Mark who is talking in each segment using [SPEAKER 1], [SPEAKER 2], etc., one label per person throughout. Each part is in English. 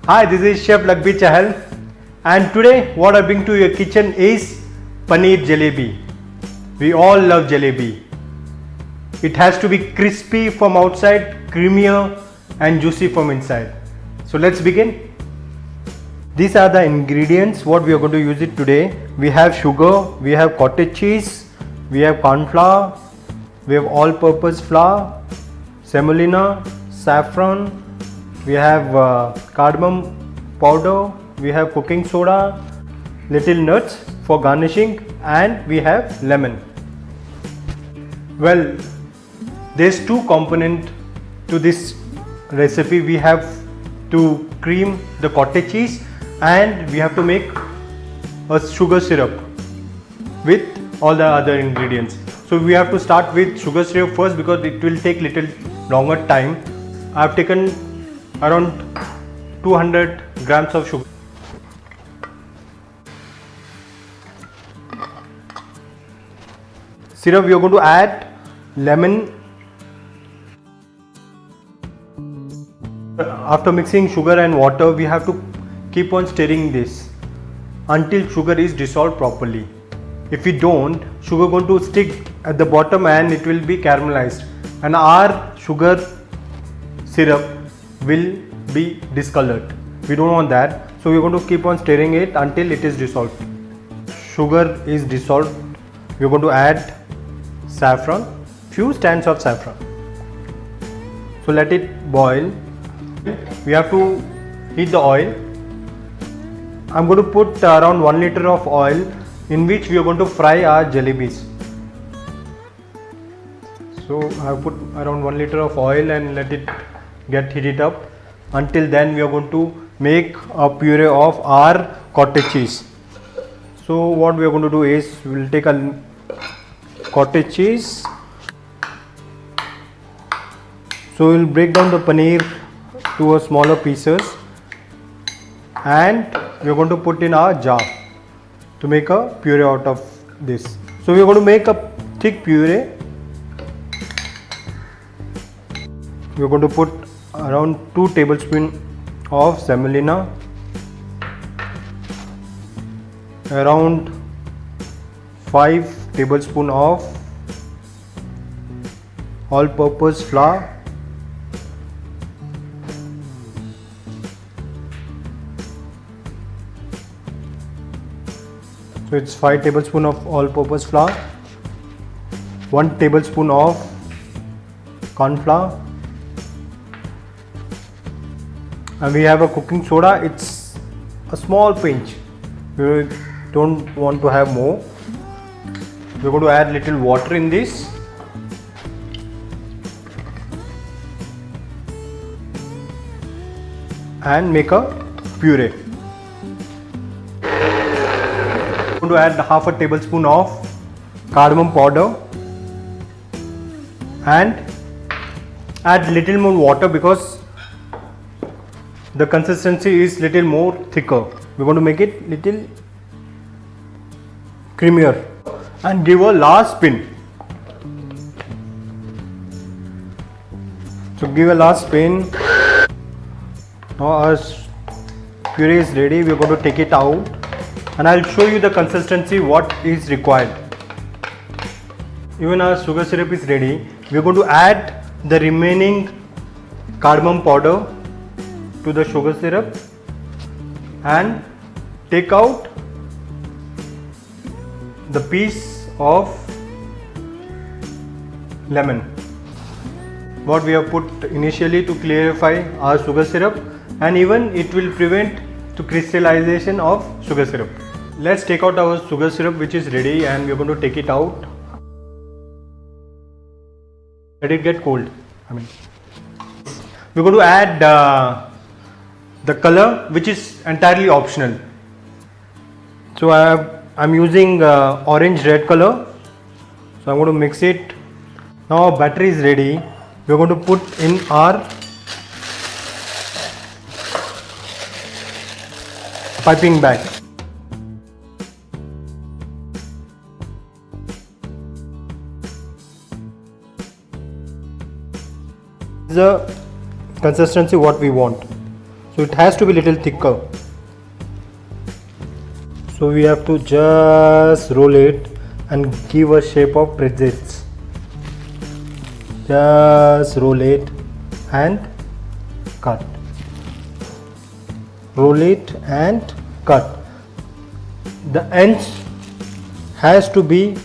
[SPEAKER 1] Hi, this is Chef Lakhbir Chahal, and today what I bring to your kitchen is paneer jalebi. We all love jalebi. It has to be crispy from outside, creamier and juicy from inside. So let's begin. These are the ingredients what we are going to use it today. We have sugar, we have cottage cheese, we have corn flour, we have all-purpose flour, semolina, saffron, we have cardamom powder, we have cooking soda, little nuts for garnishing, and we have lemon. Well, there's two components to this recipe. We have to cream the cottage cheese and we have to make a sugar syrup with all the other ingredients. So we have to start with sugar syrup first because it will take little longer time. I have taken around 200 grams of sugar. Syrup, we are going to add lemon. After mixing sugar and water, we have to keep on stirring this until sugar is dissolved properly. If we don't, sugar going to stick at the bottom and it will be caramelized, and our sugar syrup will be discolored. We don't want that, so we are going to keep on stirring it until it is dissolved. Sugar is dissolved. We are going to add saffron, few stands of saffron. So let it boil. We have to heat the oil. I'm going to put around 1 liter of oil in which we are going to fry our jalebis. So I have put around 1 liter of oil and let it get heated up. Until then we are going to make a puree of our cottage cheese. So what we are going to do is we will take a cottage cheese. So we will break down the paneer to a smaller pieces and we are going to put in our jar to make a puree out of this. So we are going to make a thick puree. We are going to put around 2 tablespoons of semolina, around 5 tablespoons of all-purpose flour, so it's 5 tablespoons of all-purpose flour, 1 tablespoon of corn flour, and we have a cooking soda. It's a small pinch. We don't want to have more. We're going to add little water in this. And make a puree. I'm going to add half a tablespoon of cardamom powder and add little more water because the consistency is little more thicker. We're going to make it little creamier and give a last spin. So give a last spin. Now our puree is ready. We're going to take it out and I'll show you the consistency what is required. Even our sugar syrup is ready. We're going to add the remaining cardamom powder to the sugar syrup and take out the piece of lemon what we have put initially to clarify our sugar syrup, and even it will prevent the crystallization of sugar syrup. Let's take out our sugar syrup which is ready and we are going to take it out. Let it get cold. We're going to add the color which is entirely optional. So I'm using orange red color. So I'm going to mix it. Now our batter is ready. We're going to put in our piping bag. This is the consistency what we want. So it has to be little thicker. So we have to just roll it and give a shape of pretzels. Just roll it and cut. Roll it and cut. The ends has to be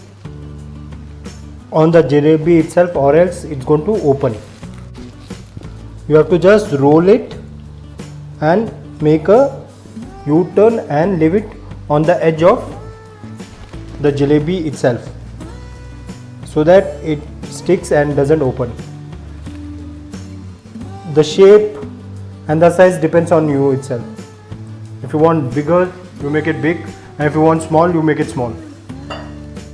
[SPEAKER 1] on the jalebi itself, or else it's going to open. You have to just roll it and make a U-turn and leave it on the edge of the jalebi itself, so that it sticks and doesn't open. The shape and the size depends on you itself. If you want bigger, you make it big, and if you want small, you make it small.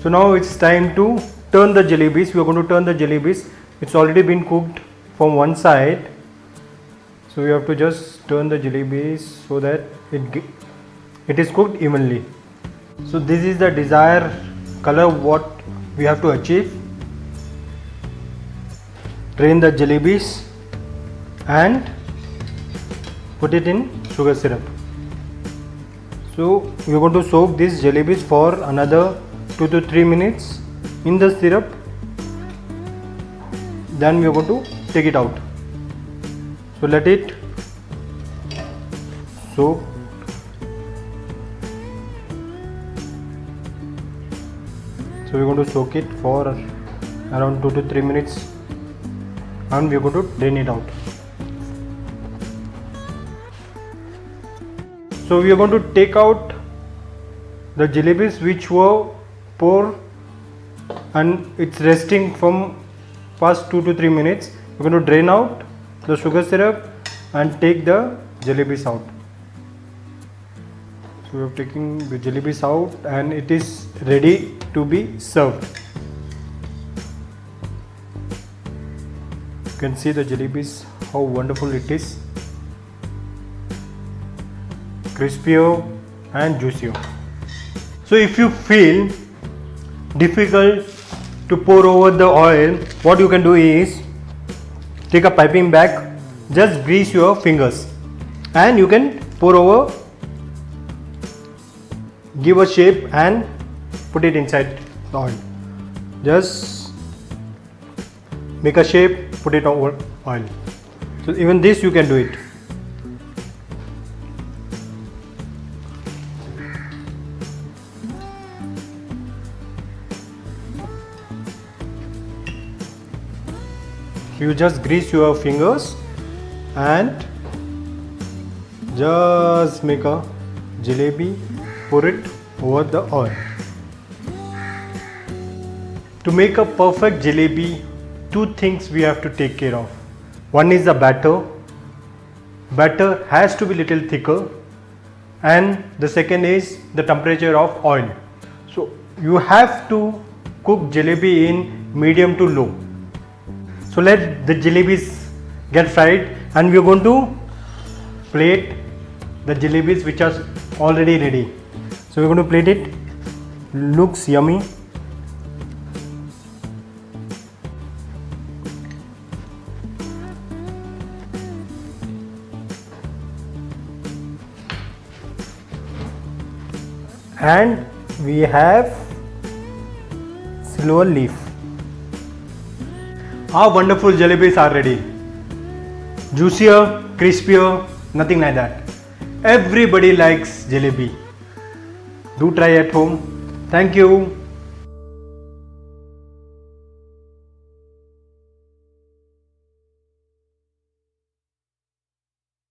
[SPEAKER 1] So now it's time to turn the jalebis. We are going to turn the jalebis. It's already been cooked from one side, so you have to just turn the jalebis so that it is cooked evenly. So this is the desired color what we have to achieve. Drain the jalebis and put it in sugar syrup. So we are going to soak these jalebis for another 2 to 3 minutes in the syrup. Then we are going to take it out. So let it soak. So we are going to soak it for around 2 to 3 minutes, and we are going to drain it out. So we are going to take out the jalebis which were poured and it's resting from past 2 to 3 minutes. We're going to drain out the sugar syrup and take the jalebis out. So we are taking the jalebis out and it is ready to be served. You can see the jalebis, how wonderful it is. Crispier and juicier. So if you feel difficult to pour over the oil, what you can do is take a piping bag, just grease your fingers and you can pour over, give a shape and put it inside the oil. Just make a shape, put it over oil. So even this you can do it. You just grease your fingers and just make a jalebi, pour it over the oil. To make a perfect jalebi, two things we have to take care of. One is the batter. Batter has to be little thicker, and the second is the temperature of oil. So you have to cook jalebi in medium to low. So let the jalebis get fried, and we are going to plate the jalebis which are already ready. So we are going to plate it. Looks yummy. And we have silver leaf. Our wonderful jalebis are ready. Juicier, crispier, nothing like that. Everybody likes jalebi. Do try at home. Thank you.